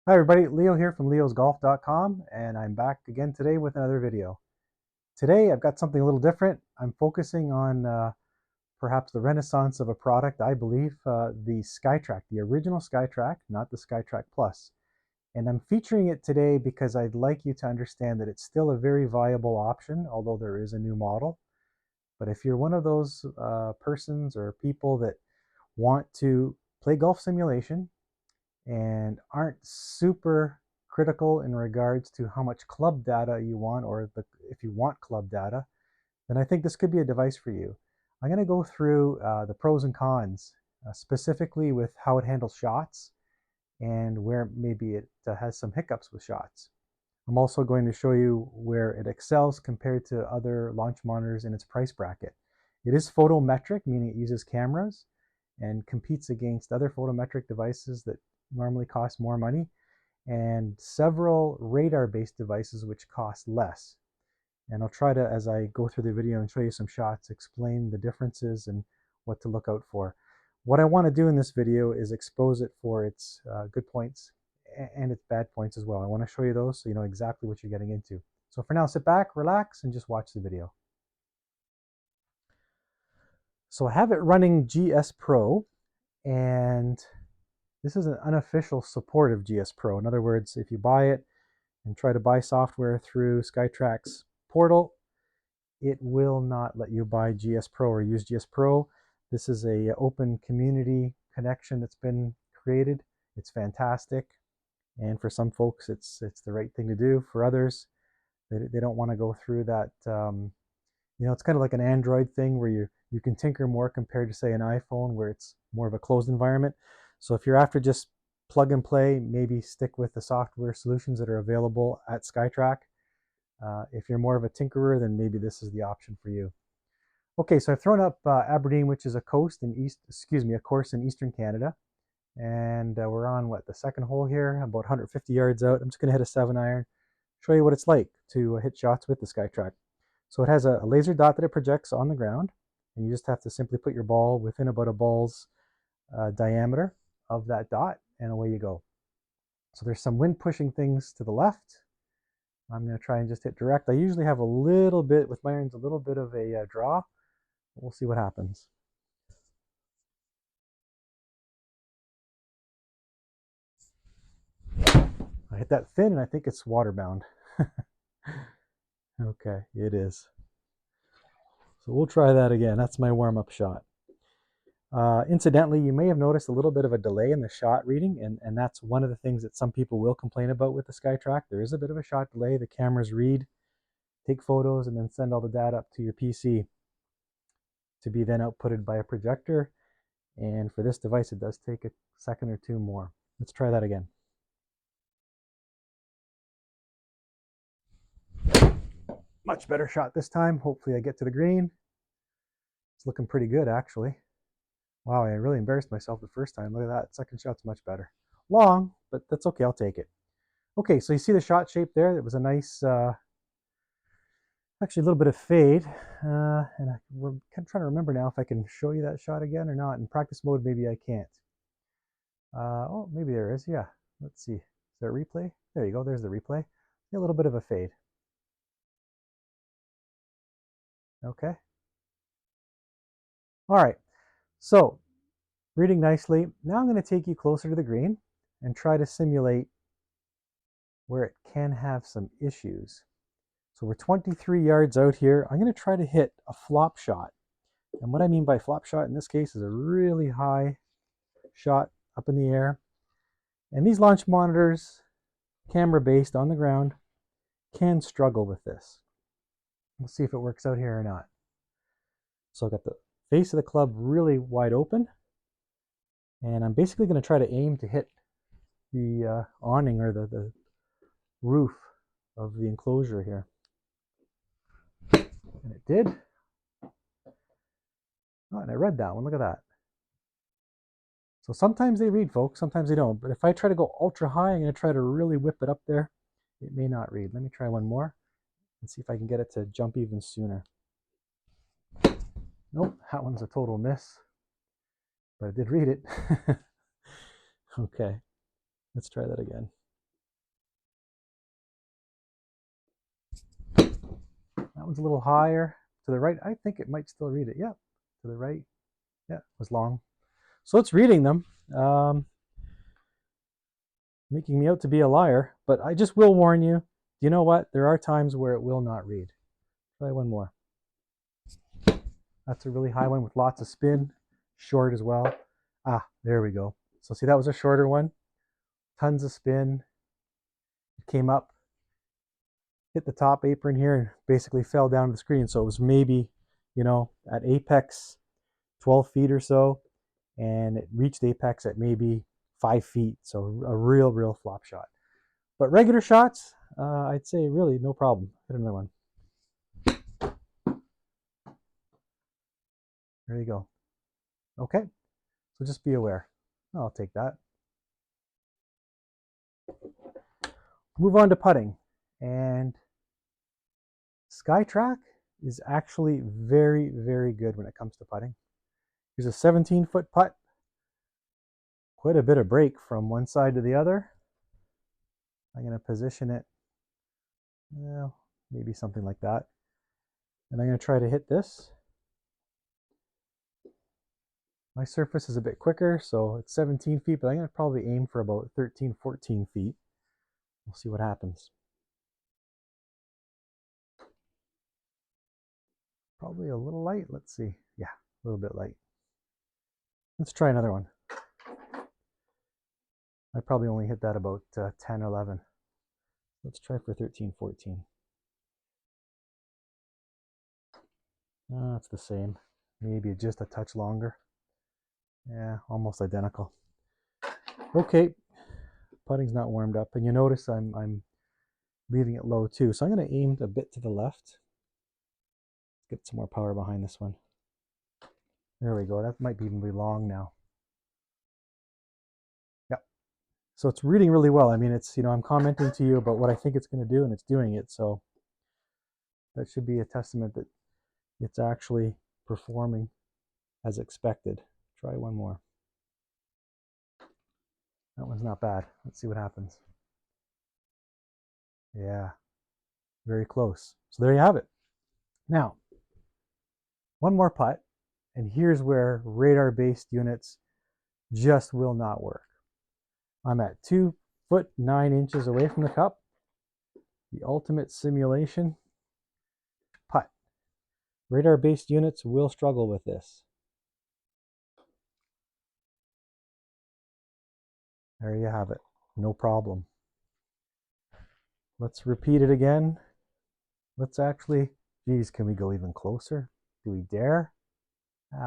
Hi everybody, Leo here from leosgolf.com, and I'm back again today with another video. Today I've got something a little different. I'm focusing on perhaps the renaissance of a product, I believe, the Skytrak, the original Skytrak, not the Skytrak Plus. And I'm featuring it today because I'd like you to understand that it's still a very viable option, although there is a new model. But if you're one of those persons or people that want to play golf simulation, and aren't super critical in regards to how much club data you want, or if you want club data, then I think this could be a device for you. I'm going to go through the pros and cons, specifically with how it handles shots and where maybe it has some hiccups with shots. I'm also going to show you where it excels compared to other launch monitors in its price bracket. It is photometric, meaning it uses cameras and competes against other photometric devices that normally cost more money, and several radar-based devices which cost less. And I'll try to, as I go through the video and show you some shots, explain the differences and what to look out for. What I want to do in this video is expose it for its good points and its bad points as well. I want to show you those so you know exactly what you're getting into. So for now, sit back, relax, and just watch the video. So I have it running GS Pro, and this is an unofficial support of GS Pro. In other words, if you buy it and try to buy software through Skytrak's portal, it will not let you buy GS Pro or use GS Pro. This is an open community connection that's been created. It's fantastic. And for some folks, it's the right thing to do. For others, they don't want to go through that. It's kind of like an Android thing where you can tinker more compared to, say, an iPhone where it's more of a closed environment. So if you're after just plug and play, maybe stick with the software solutions that are available at Skytrak. If you're more of a tinkerer, then maybe this is the option for you. Okay, so I've thrown up Aberdeen, which is a course in Eastern Canada. And we're on, the second hole here, about 150 yards out. I'm just going to hit a 7-iron, show you what it's like to hit shots with the Skytrak. So it has a laser dot that it projects on the ground, and you just have to simply put your ball within about a ball's diameter of that dot, and away you go. So there's some wind pushing things to the left. I'm going to try and just hit direct. I usually have a little bit, with my irons, a little bit of a draw. We'll see what happens. I hit that thin, and I think it's waterbound. Okay, it is. So we'll try that again. That's my warm-up shot. Incidentally, you may have noticed a little bit of a delay in the shot reading, and that's one of the things that some people will complain about with the Skytrak. There is a bit of a shot delay. The cameras read, take photos, and then send all the data up to your PC to be then outputted by a projector. And for this device, it does take a second or two more. Let's try that again. Much better shot this time. Hopefully I get to the green. It's looking pretty good, actually. Wow, I really embarrassed myself the first time. Look at that. Second shot's much better. Long, but that's okay. I'll take it. Okay, so you see the shot shape there? It was a nice, actually a little bit of fade. And we're kind of trying to remember now if I can show you that shot again or not. In practice mode, maybe I can't. Oh, maybe there is. Yeah. Let's see. Is there a replay? There you go. There's the replay. A little bit of a fade. Okay. All right. So, reading nicely. Now I'm going to take you closer to the green and try to simulate where it can have some issues. So we're 23 yards out here. I'm going to try to hit a flop shot. And what I mean by flop shot in this case is a really high shot up in the air. And these launch monitors, camera-based on the ground, can struggle with this. We'll see if it works out here or not. So I've got the face of the club really wide open. And I'm basically going to try to aim to hit the awning or the roof of the enclosure here. And it did. Oh, and I read that one. Look at that. So sometimes they read, folks. Sometimes they don't. But if I try to go ultra high, I'm going to try to really whip it up there. It may not read. Let me try one more and see if I can get it to jump even sooner. Nope, that one's a total miss. But I did read it. Okay, let's try that again. one's a little higher. To the right, I think it might still read it. Yeah, to the right. Yeah, it was long. So it's reading them, making me out to be a liar. But I just will warn you, you know what? There are times where it will not read. Try one more. That's a really high one with lots of spin. Short as well. Ah, there we go. So see, that was a shorter one. Tons of spin. It came up, hit the top apron here, and basically fell down to the screen. So it was maybe, you know, at apex 12 feet or so, and it reached apex at maybe 5 feet. So a real flop shot. But regular shots, I'd say really no problem. Hit another one. There you go. Okay, so just be aware. I'll take that. Move on to putting. And Skytrak is actually very good when it comes to putting. Here's a 17-foot putt. Quite a bit of break from one side to the other. I'm going to position it, well, maybe something like that. And I'm going to try to hit this. My surface is a bit quicker, so it's 17 feet, but I'm going to probably aim for about 13, 14 feet. We'll see what happens. Probably a little light. Let's see. Yeah, a little bit light. Let's try another one. I probably only hit that about 10, 11. Let's try for 13, 14. It's the same. Maybe just a touch longer. Yeah, almost identical. Okay, putting's not warmed up, and you notice I'm leaving it low too. So I'm going to aim a bit to the left. Let's get some more power behind this one. There we go. That might even be long now. Yep. So it's reading really well. I mean, it's, you know, I'm commenting to you about what I think it's going to do, and it's doing it. So that should be a testament that it's actually performing as expected. Try one more. That one's not bad. Let's see what happens. Yeah, very close. So there you have it. Now, one more putt, and here's where radar-based units just will not work. I'm at 2 foot 9 inches away from the cup. The ultimate simulation putt. Radar-based units will struggle with this. There you have it. No problem. Let's repeat it again. Let's actually, geez, can we go even closer? Do we dare?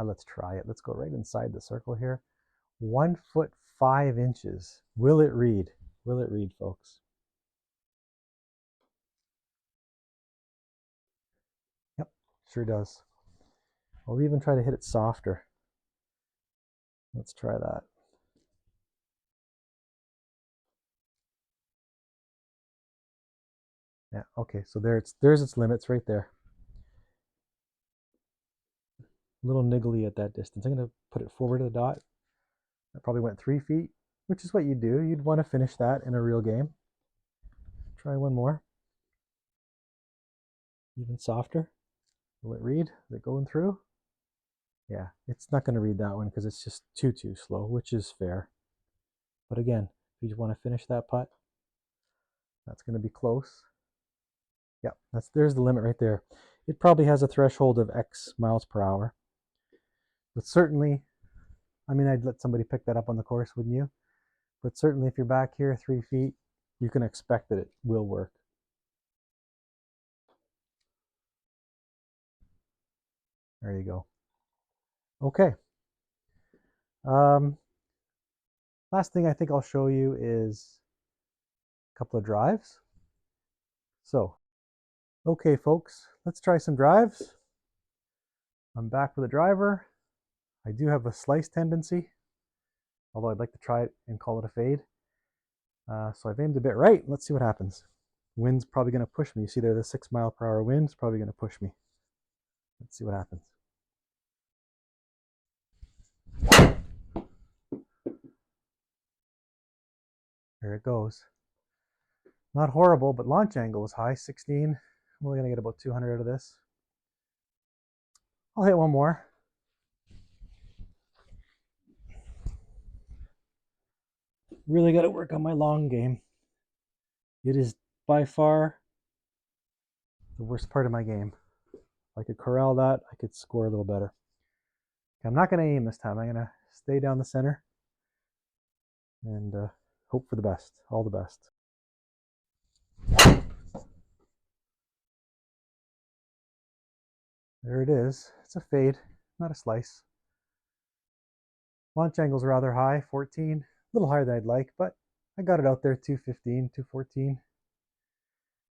Let's try it. Let's go right inside the circle here. 1 foot 5 inches. Will it read? Will it read, folks? Yep, sure does. I'll even try to hit it softer. Let's try that. Yeah, okay, so there's its limits right there. A little niggly at that distance. I'm going to put it forward to the dot. That probably went 3 feet, which is what you do. You'd want to finish that in a real game. Try one more. Even softer. Will it read? Is it going through? Yeah, it's not going to read that one because it's just too slow, which is fair. But again, if you just want to finish that putt, that's going to be close. Yeah, there's the limit right there. It probably has a threshold of X miles per hour. But certainly, I mean, I'd let somebody pick that up on the course, wouldn't you? But certainly if you're back here 3 feet, you can expect that it will work. There you go. Okay. Last thing I think I'll show you is a couple of drives. So, okay, folks, let's try some drives. I'm back with a driver. I do have a slice tendency, although I'd like to try it and call it a fade. So I've aimed a bit right. Let's see what happens. Wind's probably going to push me. You see there, the 6 mile per hour wind is probably going to push me. Let's see what happens. There it goes. Not horrible, but launch angle was high, 16. I'm only going to get about 200 out of this. I'll hit one more. Really got to work on my long game. It is by far the worst part of my game. If I could corral that, I could score a little better. I'm not going to aim this time. I'm going to stay down the center and hope for the best. All the best. There it is. It's a fade, not a slice. Launch angle's rather high, 14. A little higher than I'd like, but I got it out there, 215, 214.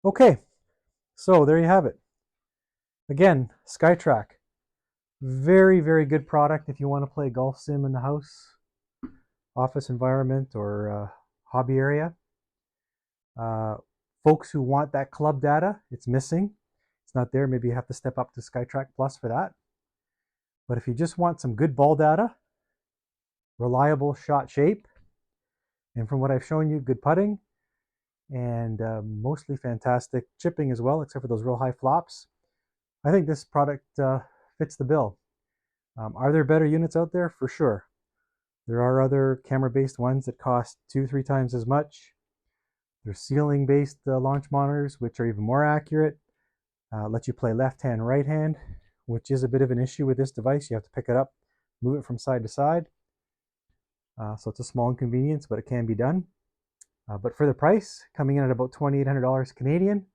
Okay, so there you have it. Again, Skytrak. Very, very good product if you want to play golf sim in the house, office environment, or hobby area. Folks who want that club data, it's missing. It's not there. Maybe you have to step up to Skytrak Plus for that. But if you just want some good ball data, reliable shot shape, and from what I've shown you, good putting, and mostly fantastic chipping as well, except for those real high flops, I think this product fits the bill. Are there better units out there? For sure. There are other camera-based ones that cost 2-3 times as much. There's ceiling-based launch monitors, which are even more accurate. Let you play left hand, right hand, which is a bit of an issue with this device. You have to pick it up, move it from side to side. So it's a small inconvenience, but it can be done. But for the price, coming in at about $2,800 Canadian,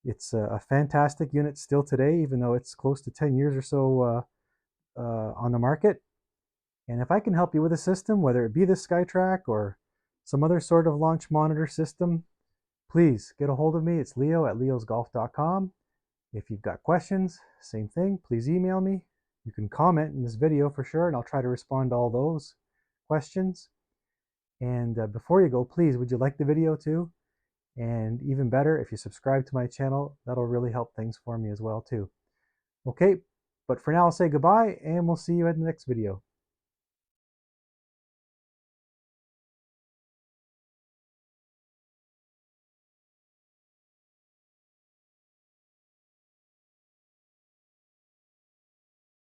it's a fantastic unit still today, even though it's close to 10 years or so on the market. And if I can help you with a system, whether it be the Skytrak or some other sort of launch monitor system, please get a hold of me. It's Leo at leosgolf.com. If you've got questions, same thing, please email me. You can comment in this video for sure, and I'll try to respond to all those questions. And before you go, please, would you like the video too? And even better, if you subscribe to my channel, that'll really help things for me as well too. Okay, but for now, I'll say goodbye, and we'll see you in the next video.